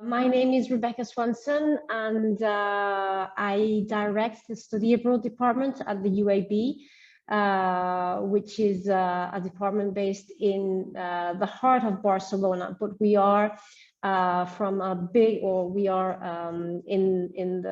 My name is Rebecca Swanson, and I direct the Study Abroad department at the UAB, which is a department based in the heart of Barcelona. But we are from a big, or we are in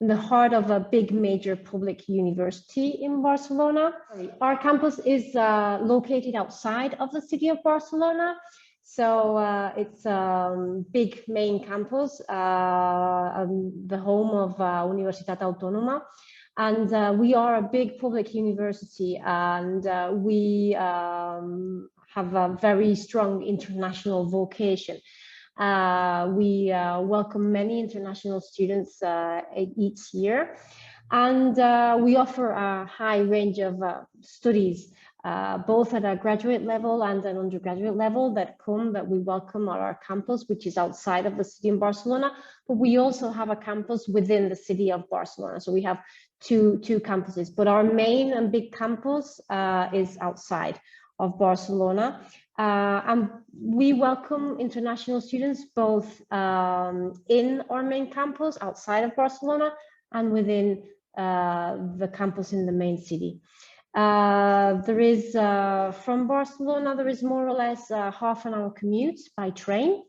the heart of a big major public university in Barcelona. Our campus is located outside of the city of Barcelona. So it's a big main campus, the home of Universitat Autònoma, and we are a big public university, and we have a very strong international vocation. We welcome many international students each year, and we offer a high range of studies, both at a graduate level and an undergraduate level that we welcome at our campus, which is outside of the city of Barcelona. But we also have a campus within the city of Barcelona. So we have two campuses, but our main and big campus is outside of Barcelona. And we welcome international students both in our main campus outside of Barcelona and within the campus in the main city. There is, from Barcelona, there is more or less a half-an-hour commute by train,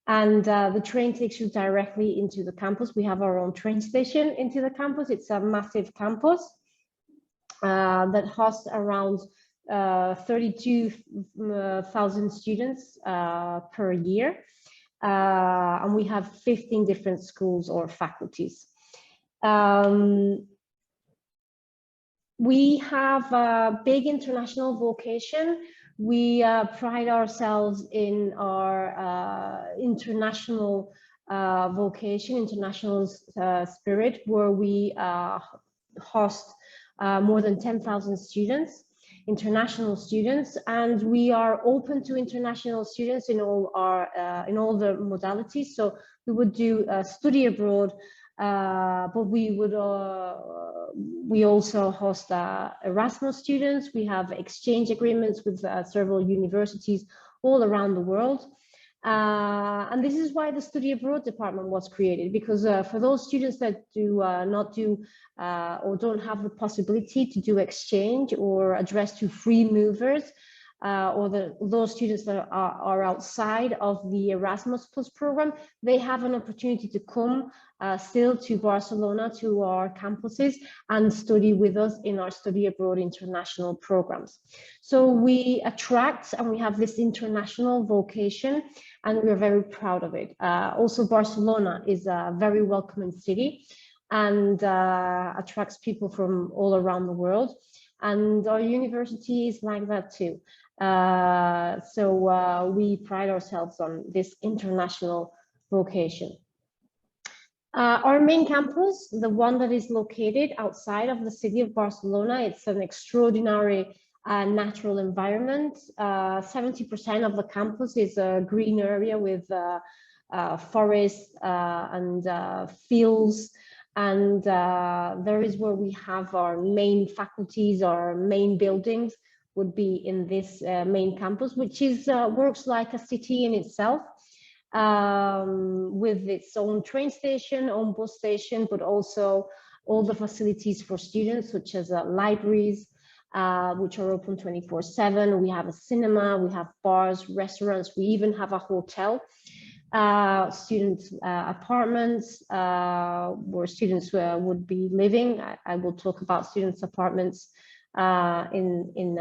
and the train takes you directly into the campus. We have our own train station into the campus. It's a massive campus that hosts around 32,000 students per year, and we have 15 different schools or faculties. We have a big international vocation. We pride ourselves in our international vocation, international spirit, where we host more than 10,000 students, international students, and we are open to international students in all the modalities. So we would do study abroad, but we also host Erasmus students. We have exchange agreements with several universities all around the world. And this is why the Study Abroad department was created, because for those students that do not do or don't have the possibility to do exchange or address to free movers, or those students that are outside of the Erasmus Plus program, they have an opportunity to come still to Barcelona, to our campuses, and study with us in our Study Abroad international programs. So we attract, and we have this international vocation, and we're very proud of it. Also, Barcelona is a very welcoming city and attracts people from all around the world. And our university is like that too. So we pride ourselves on this international vocation. Our main campus, the one that is located outside of the city of Barcelona, it's an extraordinary natural environment. 70% of the campus is a green area with forests and fields. And there is where we have our main faculties, our main buildings would be in this main campus, which is works like a city in itself, with its own train station, own bus station, but also all the facilities for students, such as libraries, which are open 24/7. We have a cinema, we have bars, restaurants, we even have a hotel. Student apartments where students would be living. I will talk about students' apartments in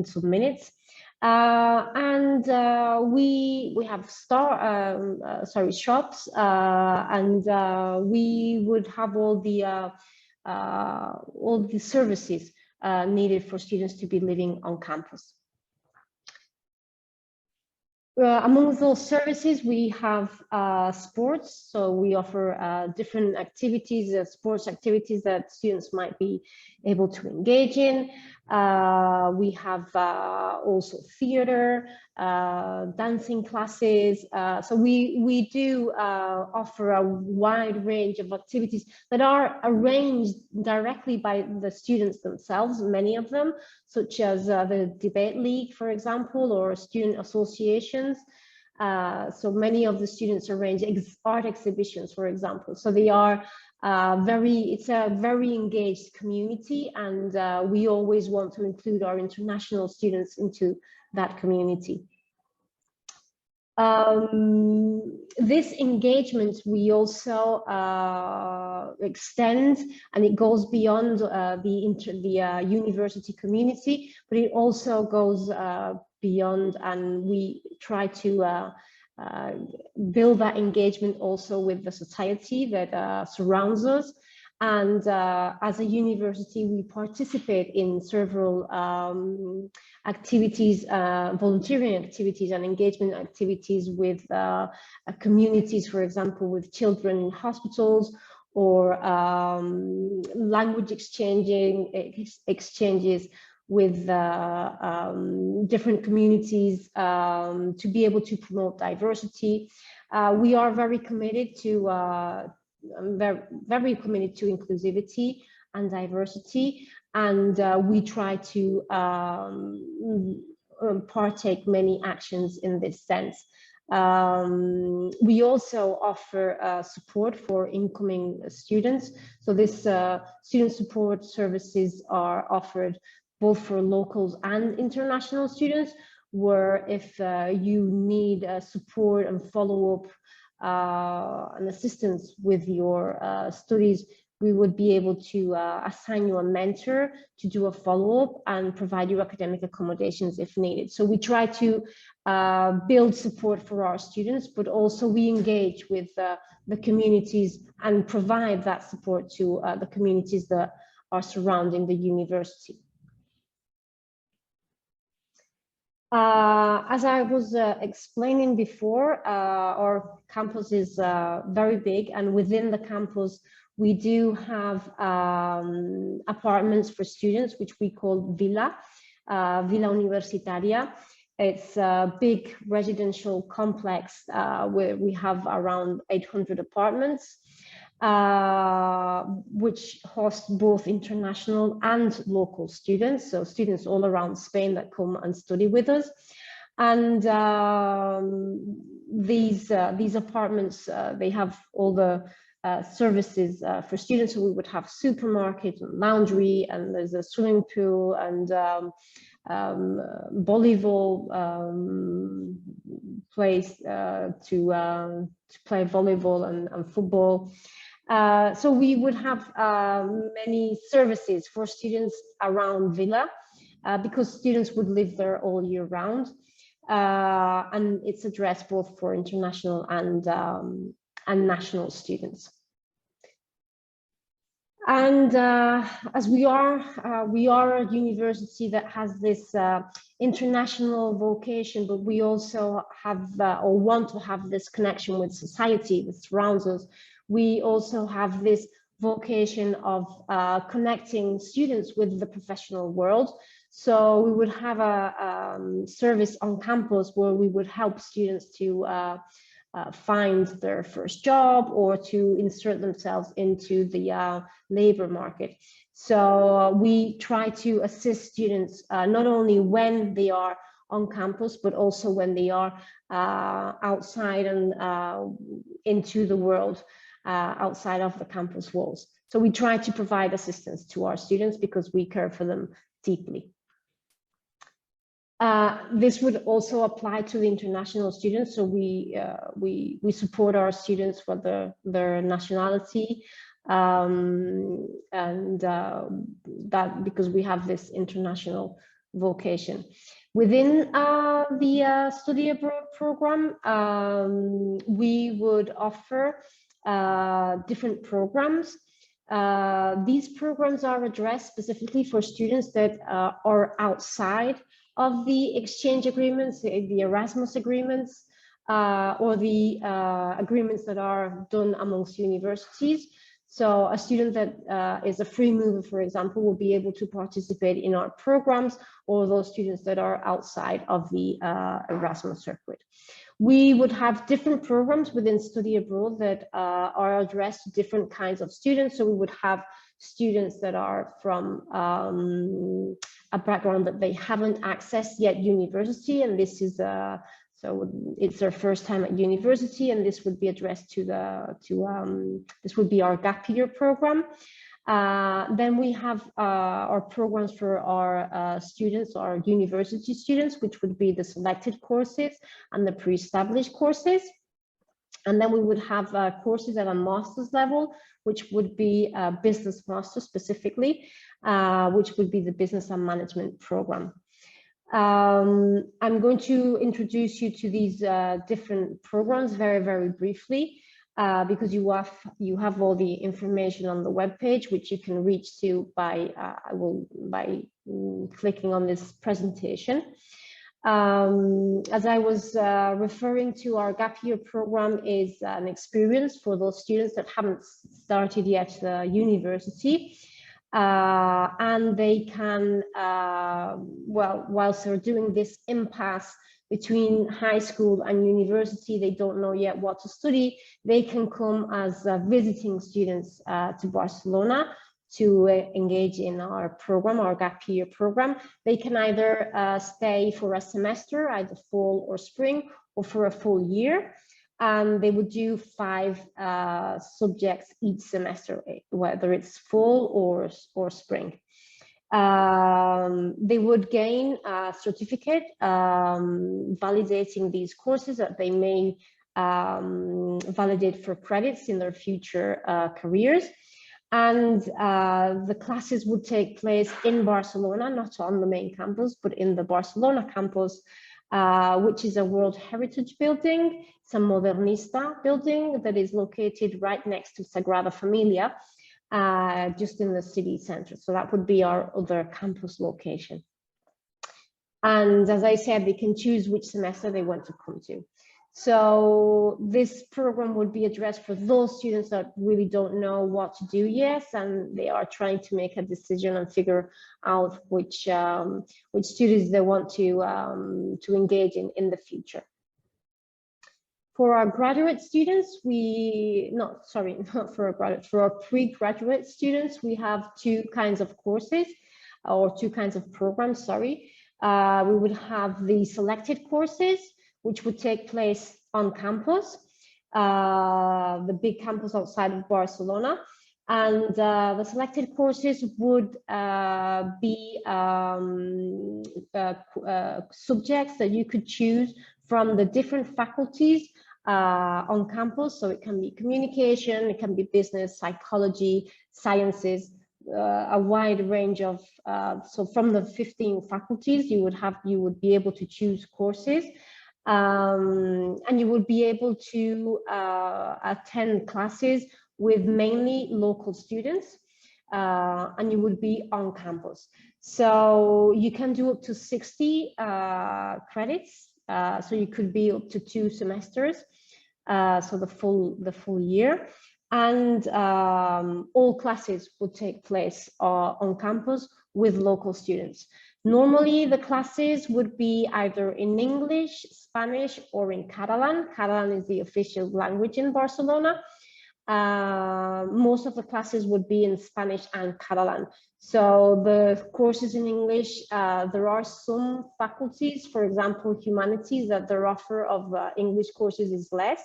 some minutes. And we have shops, and we would have all the services needed for students to be living on campus. Among those services, we have sports. So we offer different activities, sports activities that students might be able to engage in. We have also theater, dancing classes. So we do offer a wide range of activities that are arranged directly by the students themselves, many of them, such as the debate league, for example, or student associations. So many of the students arrange art exhibitions, for example. So they are it's a very engaged community, and we always want to include our international students into that community. This engagement we also extend, and it goes beyond the university community, but it also goes beyond, and we try to build that engagement also with the society that surrounds us. And as a university, we participate in several activities, volunteering activities and engagement activities with communities, for example, with children in hospitals, or language exchanges with different communities to be able to promote diversity. We are very committed to very committed to inclusivity and diversity, and we try to partake many actions in this sense. We also offer support for incoming students. So this student support services are offered both for locals and international students, where if you need support and follow-up and assistance with your studies, we would be able to assign you a mentor to do a follow-up and provide you academic accommodations if needed. So we try to build support for our students, but also we engage with the communities and provide that support to the communities that are surrounding the university. As I was explaining before, our campus is very big, and within the campus, we do have apartments for students, which we call Villa Universitaria. It's a big residential complex where we have around 800 apartments, which host both international and local students, so students all around Spain that come and study with us. And these apartments, they have all the services for students. So we would have supermarket and laundry, and there's a swimming pool and volleyball place to play volleyball and football. So we would have many services for students around Villa because students would live there all year round, and it's addressed both for international and national students. And as we are a university that has this international vocation, but we also have or want to have this connection with society that surrounds us. We also have this vocation of connecting students with the professional world. So we would have a service on campus where we would help students to find their first job or to insert themselves into the labor market. So we try to assist students not only when they are on campus, but also when they are outside and into the world outside of the campus walls. So we try to provide assistance to our students because we care for them deeply. This would also apply to the international students. So we support our students for their nationality, and that because we have this international vocation. Within the study abroad program, we would offer different programs. These programs are addressed specifically for students that are outside of the exchange agreements, the Erasmus agreements, or the agreements that are done amongst universities. So a student that is a free mover, for example, will be able to participate in our programs, or those students that are outside of the Erasmus circuit. We would have different programs within study abroad that are addressed to different kinds of students. So we would have students that are from a background that they haven't accessed yet university, and this is so it's their first time at university, and this would be addressed to this would be our gap year program. Then we have our programs for our students, our university students, which would be the selected courses and the pre-established courses. And then we would have courses at a master's level, which would be a business master specifically, which would be the business and management program. I'm going to introduce you to these different programs very briefly, because you have all the information on the webpage, which you can reach to by clicking on this presentation. As I was referring to, our gap year program is an experience for those students that haven't started yet the university. And they can, well, whilst they're doing this impasse between high school and university, they don't know yet what to study, they can come as visiting students to Barcelona to engage in our program, our gap year program. They can either stay for a semester, either fall or spring, or for a full year. And they would do 5 subjects each semester, whether it's fall or spring. They would gain a certificate validating these courses that they may validate for credits in their future careers. And the classes would take place in Barcelona, not on the main campus, but in the Barcelona campus, which is a World Heritage building. It's a modernista building that is located right next to Sagrada Familia, just in the city center. So that would be our other campus location. And as I said, they can choose which semester they want to come to. So this program would be addressed for those students that really don't know what to do yet, and they are trying to make a decision and figure out which studies they want to engage in the future. For our graduate students, not for our graduate, for our pre-graduate students, we have 2 kinds of courses, or 2 kinds of programs, sorry. We would have the selected courses, which would take place on campus, the big campus outside of Barcelona. And the selected courses would be subjects that you could choose from the different faculties on campus. So it can be communication, it can be business, psychology, sciences, a wide range of, so from the 15 faculties, you would be able to choose courses. And you would be able to attend classes with mainly local students, and you would be on campus. So you can do up to 60 credits, so you could be up to 2 semesters, so the full year. And all classes would take place on campus with local students. Normally, the classes would be either in English, Spanish, or in Catalan. Catalan is the official language in Barcelona. Most of the classes would be in Spanish and Catalan. So the courses in English, there are some faculties, for example, humanities, that their offer of English courses is less.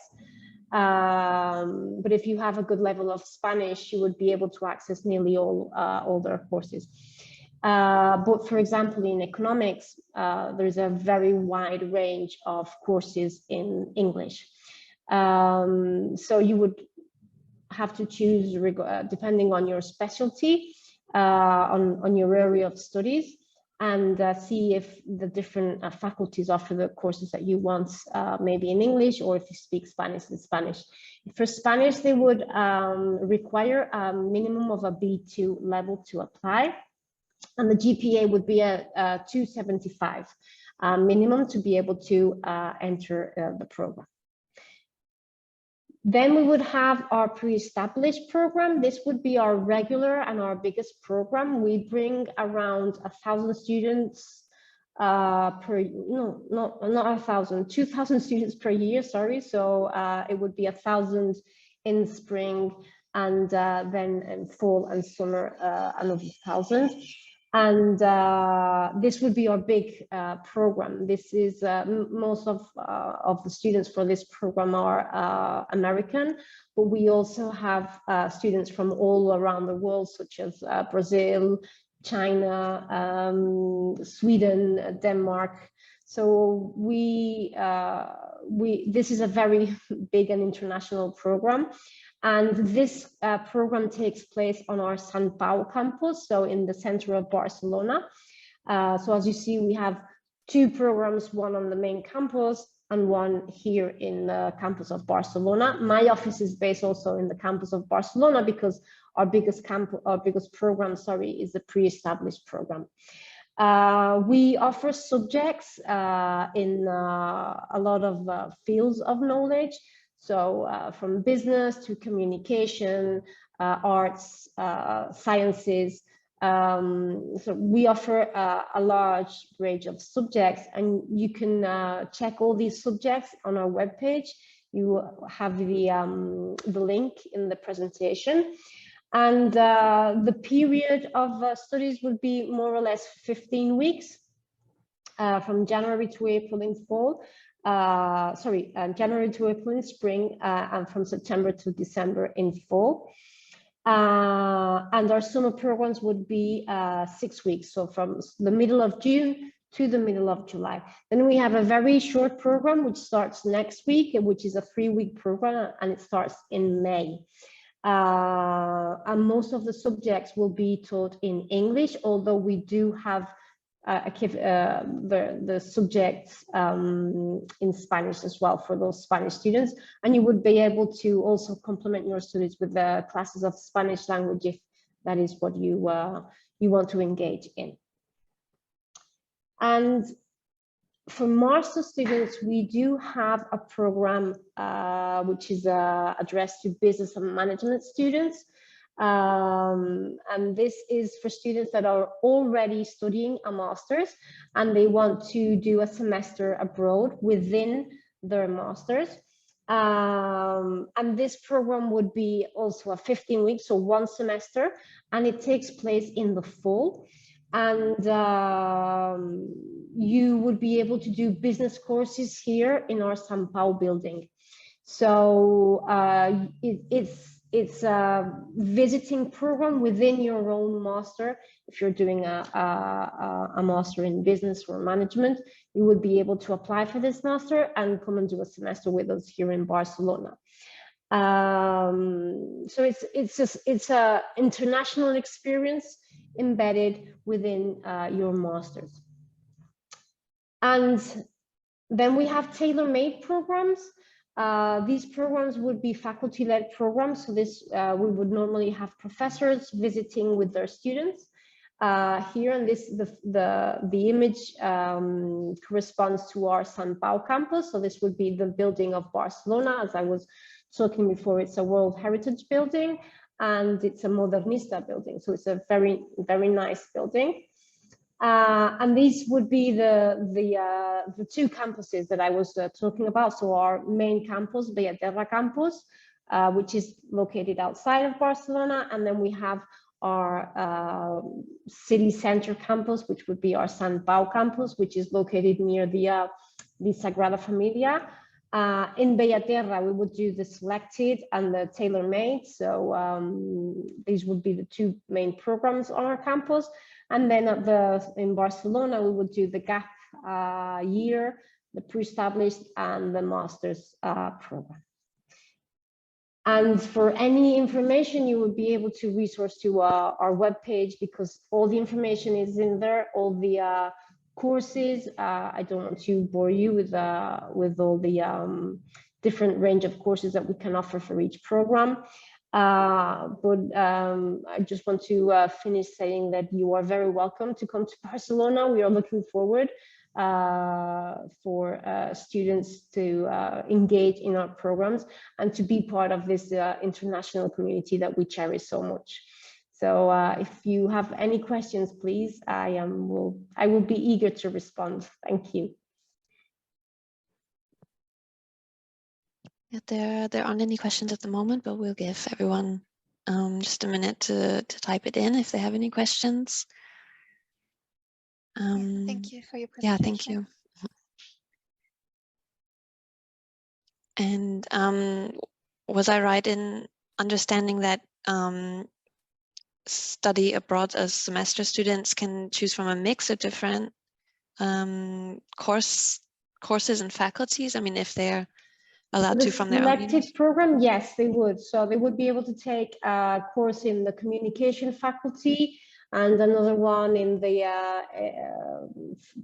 But if you have a good level of Spanish, you would be able to access nearly all their courses. But for example, in economics, there's a very wide range of courses in English. So you would have to choose depending on your specialty, on your area of studies, and see if the different faculties offer the courses that you want, maybe in English, or if you speak Spanish, in Spanish. For Spanish, they would require a minimum of a B2 level to apply. And the GPA would be a 275 minimum to be able to enter the program. Then we would have our pre-established program. This would be our regular and our biggest program. We bring around 1,000 students not 1,000, 2,000 students per year, sorry. So it would be 1,000 in spring, and then in fall and summer another 1,000. And this would be our big program. This is most of the students for this program are American, but we also have students from all around the world, such as Brazil, China, Sweden, Denmark. So this is a very big and international program. And this program takes place on our Sant Pau campus, so in the center of Barcelona. So as you see, we have two programs, one on the main campus and one here in the campus of Barcelona. My office is based also in the campus of Barcelona because our biggest program, is the pre-established program. We offer subjects in a lot of fields of knowledge. So from business to communication, arts, sciences. So we offer a large range of subjects, and you can check all these subjects on our webpage. You have the link in the presentation. And the period of studies would be more or less 15 weeks, from January to April in fall. January to April in spring, and from September to December in fall. And our summer programs would be 6 weeks, so from the middle of June to the middle of July. Then we have a very short program which starts next week, which is a 3-week program, and it starts in May. And most of the subjects will be taught in English, although we do have the subjects in Spanish as well for those Spanish students, and you would be able to also complement your studies with the classes of Spanish language if that is what you want to engage in. And for master students, we do have a program which is addressed to business and management students. And this is for students that are already studying a master's and they want to do a semester abroad within their master's. And this program would be also a 15 weeks, so 1 semester, and it takes place in the fall. And you would be able to do business courses here in our Sant Pau building. So it's a visiting program within your own master. If you're doing a master in business or management, you would be able to apply for this master and come and do a semester with us here in Barcelona. So it's a international experience embedded within your masters. And then we have tailor-made programs. These programs would be faculty-led programs. So this we would normally have professors visiting with their students here, and the image corresponds to our Sant Pau campus. So this would be the building of Barcelona. As I was talking before, it's a World Heritage building and it's a modernista building. So it's a very, very nice building. And these would be the 2 campuses that I was talking about. So our main campus, Bellaterra campus, which is located outside of Barcelona, and then we have our city center campus, which would be our Sant Pau campus, which is located near the Sagrada Familia. In Bellaterra, we would do the selected and the tailor-made. So these would be the 2 main programs on our campus. And then in Barcelona, we would do the gap year, the pre-established, and the master's program. And for any information, you would be able to resource to our webpage, because all the information is in there, all the courses. I don't want to bore you with all the different range of courses that we can offer for each program. But I just want to finish saying that you are very welcome to come to Barcelona. We are looking forward for students to engage in our programs and to be part of this international community that we cherish so much. So if you have any questions, please, I will be eager to respond. Thank you. There aren't any questions at the moment, but we'll give everyone just a minute to type it in if they have any questions. Thank you for your presentation. Yeah, thank you. And was I right in understanding that study abroad as semester students can choose from a mix of different courses and faculties? I mean, if they're allowed to from their own elective program, yes, they would. So they would be able to take a course in the communication faculty and another one in the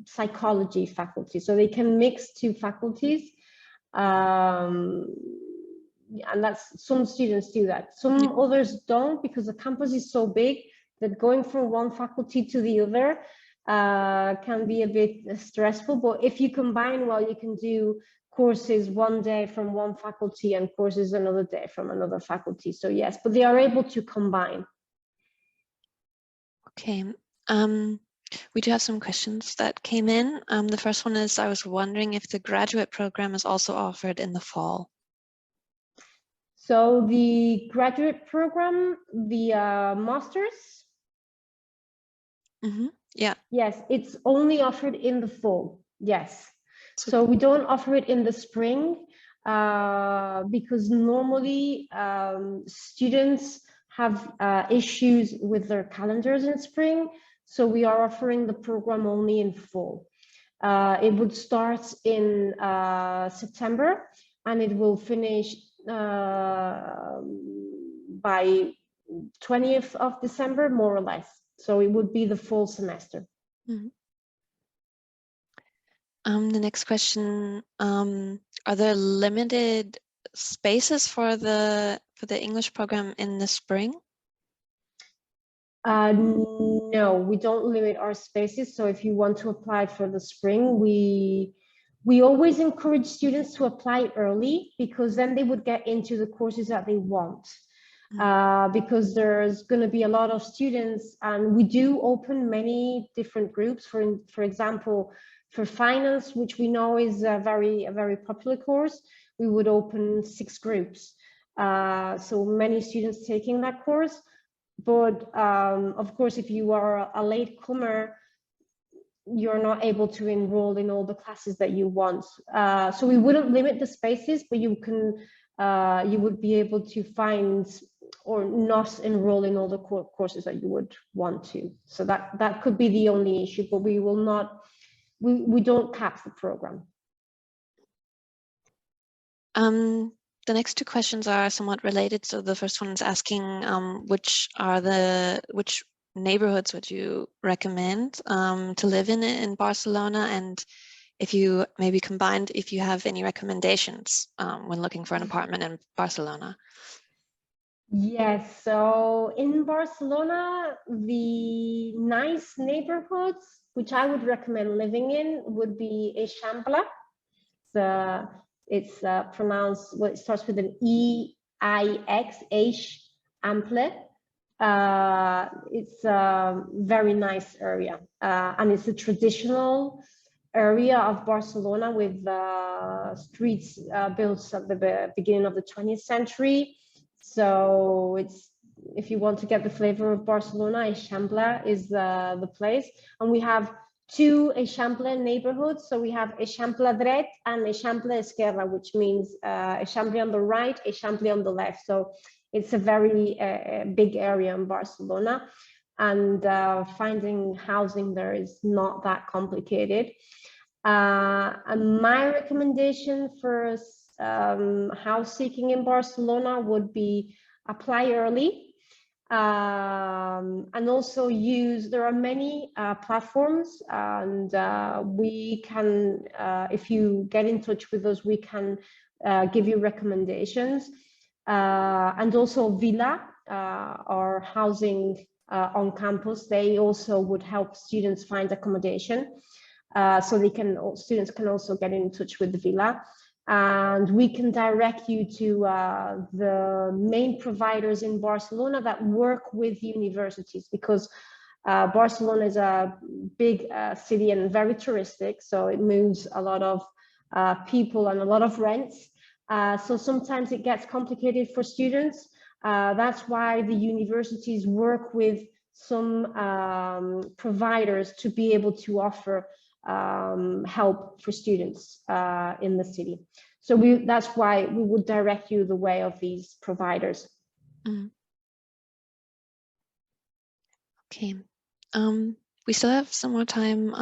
psychology faculty. So they can mix two faculties. And that's, some students do that. Some others don't, because the campus is so big that going from one faculty to the other can be a bit stressful. But if you combine, well, you can do courses one day from one faculty and courses another day from another faculty. So yes, but they are able to combine. Okay. We do have some questions that came in. The first one is, I was wondering if the graduate program is also offered in the fall. So the graduate program, the masters? Mm-hmm. Yeah. Yes, it's only offered in the fall. Yes. So we don't offer it in the spring because normally students have issues with their calendars in spring. So we are offering the program only in fall. It would start in September and it will finish by 20th of December, more or less. So it would be the full semester. Mm-hmm. The next question, are there limited spaces for the English program in the spring? No, we don't limit our spaces. So if you want to apply for the spring, we always encourage students to apply early, because then they would get into the courses that they want. Because there's going to be a lot of students, and we do open many different groups. For example, for finance, which we know is a very popular course, we would open 6 groups. So many students taking that course. But of course, if you are a latecomer, you're not able to enroll in all the classes that you want. So we wouldn't limit the spaces, but you would be able to find or not enroll in all the courses that you would want to. So that could be the only issue, but we will not, we don't cap the program. The next 2 questions are somewhat related. So the first one is asking which neighborhoods would you recommend to live in Barcelona, and if you maybe combined, if you have any recommendations when looking for an apartment in Barcelona. Yes, so in Barcelona, the nice neighborhoods which I would recommend living in would be Eixample. It's pronounced, well, it starts with an E-I-X, Eixample. It's a very nice area, and it's a traditional area of Barcelona with streets built at the beginning of the 20th century. So it's, if you want to get the flavor of Barcelona, Eixample is the place. And we have 2 Eixample neighborhoods. So we have Eixample Dret and Eixample Esquerra, which means Eixample on the right, Eixample on the left. So it's a very big area in Barcelona, and finding housing there is not that complicated. And my recommendation for house seeking in Barcelona would be apply early. And also there are many platforms, and we can, if you get in touch with us, we can give you recommendations. And also Villa, our housing on campus, they also would help students find accommodation. So students can also get in touch with the Villa. And we can direct you to the main providers in Barcelona that work with universities, because Barcelona is a big city and very touristic, so it moves a lot of people and a lot of rents. So sometimes it gets complicated for students. That's why the universities work with some providers to be able to offer help for students in the city. So that's why we would direct you the way of these providers. Mm. Okay. We still have some more time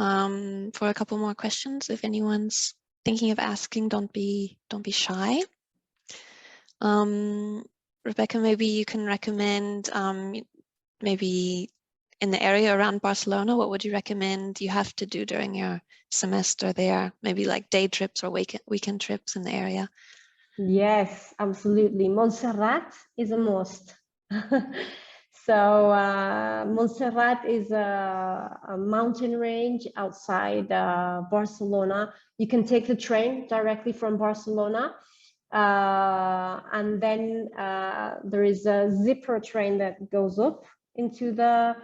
for a couple more questions. If anyone's thinking of asking, don't be shy. Rebecca, maybe you can recommend maybe in the area around Barcelona, what would you recommend you have to do during your semester there? Maybe like day trips or weekend trips in the area. Yes, absolutely. Montserrat is a must. So Montserrat is a mountain range outside Barcelona. You can take the train directly from Barcelona. And then there is a zipper train that goes up into the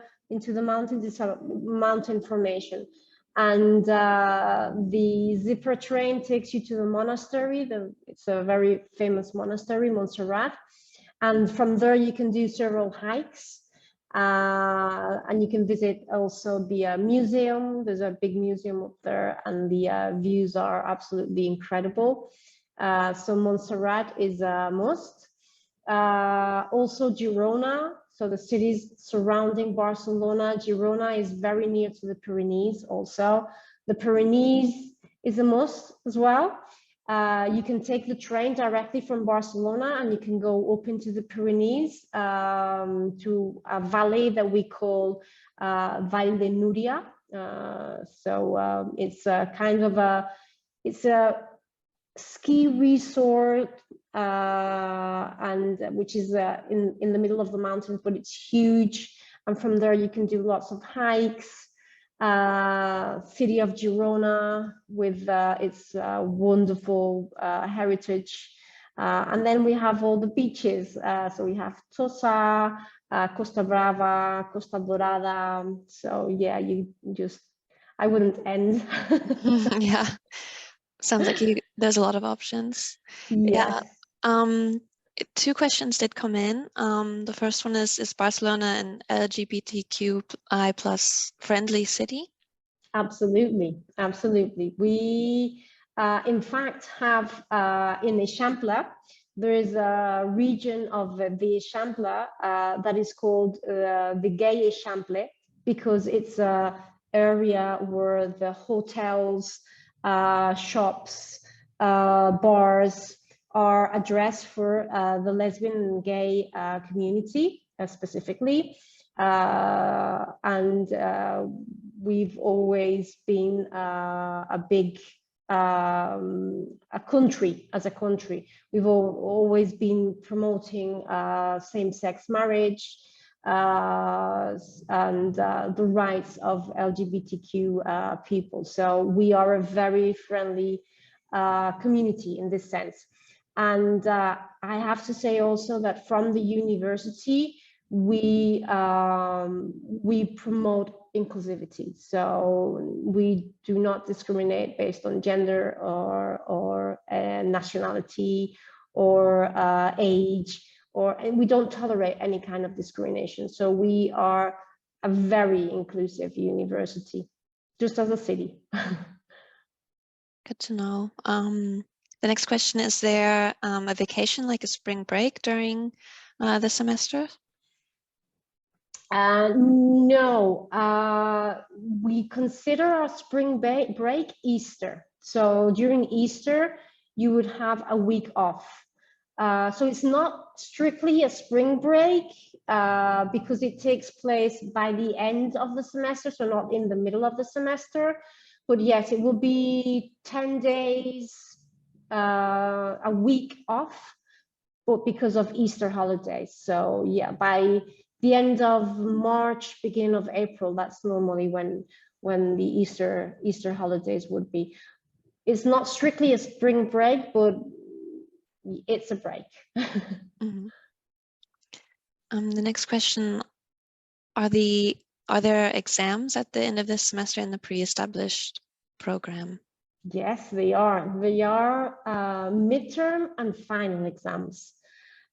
mountains. It's a mountain formation. And the zipper train takes you to the monastery. It's a very famous monastery, Montserrat. And from there, you can do several hikes. And you can visit also the museum. There's a big museum up there, and the views are absolutely incredible. So Montserrat is a must. Also Girona, so the cities surrounding Barcelona. Girona is very near to the Pyrenees also. The Pyrenees is a must as well. You can take the train directly from Barcelona and you can go up into the Pyrenees to a valley that we call Vall de Núria. So it's a kind of it's a ski resort and which is in the middle of the mountains, but it's huge. And from there you can do lots of hikes. City of Girona with its wonderful heritage. And then we have all the beaches. So we have Tossa, Costa Brava, Costa Dorada. So yeah, I wouldn't end. Yeah, sounds like there's a lot of options. Yes. Yeah. Two questions did come in. The first one is Barcelona an LGBTQI plus friendly city? Absolutely, absolutely. We, in fact, have in Eixample, there is a region of the Eixample that is called the Gay Eixample, because it's an area where the hotels, shops, bars are addressed for the lesbian and gay community specifically. And we've always been a big a country. We've always been promoting same-sex marriage and the rights of LGBTQ people. So we are a very friendly community in this sense. And I have to say also that from the university, we promote inclusivity. So we do not discriminate based on gender or nationality or age, and we don't tolerate any kind of discrimination. So we are a very inclusive university, just as a city. Good to know. The next question, is there a vacation, like a spring break during the semester? No, we consider our spring break Easter. So during Easter, you would have a week off. So it's not strictly a spring break because it takes place by the end of the semester, so not in the middle of the semester. But yes, it will be 10 days, a week off, but because of Easter holidays. So yeah, by the end of March, beginning of April, that's normally when the Easter holidays would be. It's not strictly a spring break, but it's a break. Mm-hmm. The next question, are there exams at the end of this semester in the pre-established program? Yes, they are. They are midterm and final exams.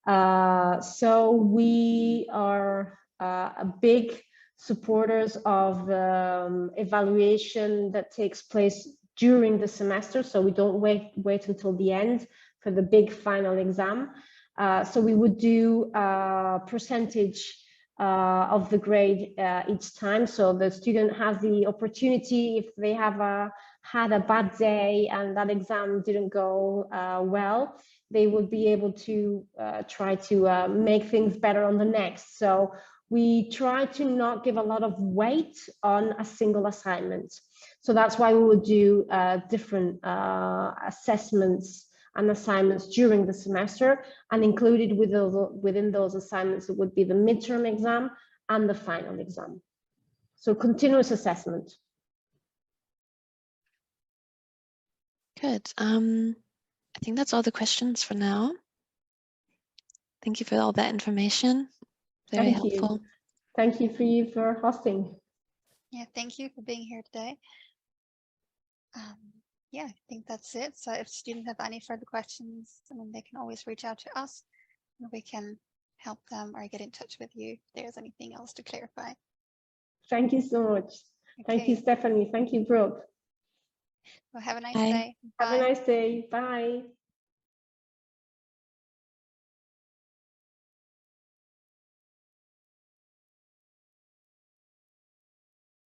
So we are a big supporters of the evaluation that takes place during the semester. So we don't wait until the end for the big final exam. So we would do a percentage of the grade each time. So the student has the opportunity, if they have had a bad day and that exam didn't go well, they would be able to try to make things better on the next. So we try to not give a lot of weight on a single assignment. So that's why we would do different assessments and assignments during the semester, and included within those assignments, it would be the midterm exam and the final exam. So continuous assessment. Good. I think that's all the questions for now. Thank you for all that information. Very helpful. Thank you for hosting. Yeah, thank you for being here today. Yeah, I think that's it. So if students have any further questions, I mean, they can always reach out to us and we can help them or get in touch with you if there's anything else to clarify. Thank you so much. Okay. Thank you, Stephanie. Thank you, Brooke. Well, have a nice Bye. day. Bye. Have a nice day. Bye.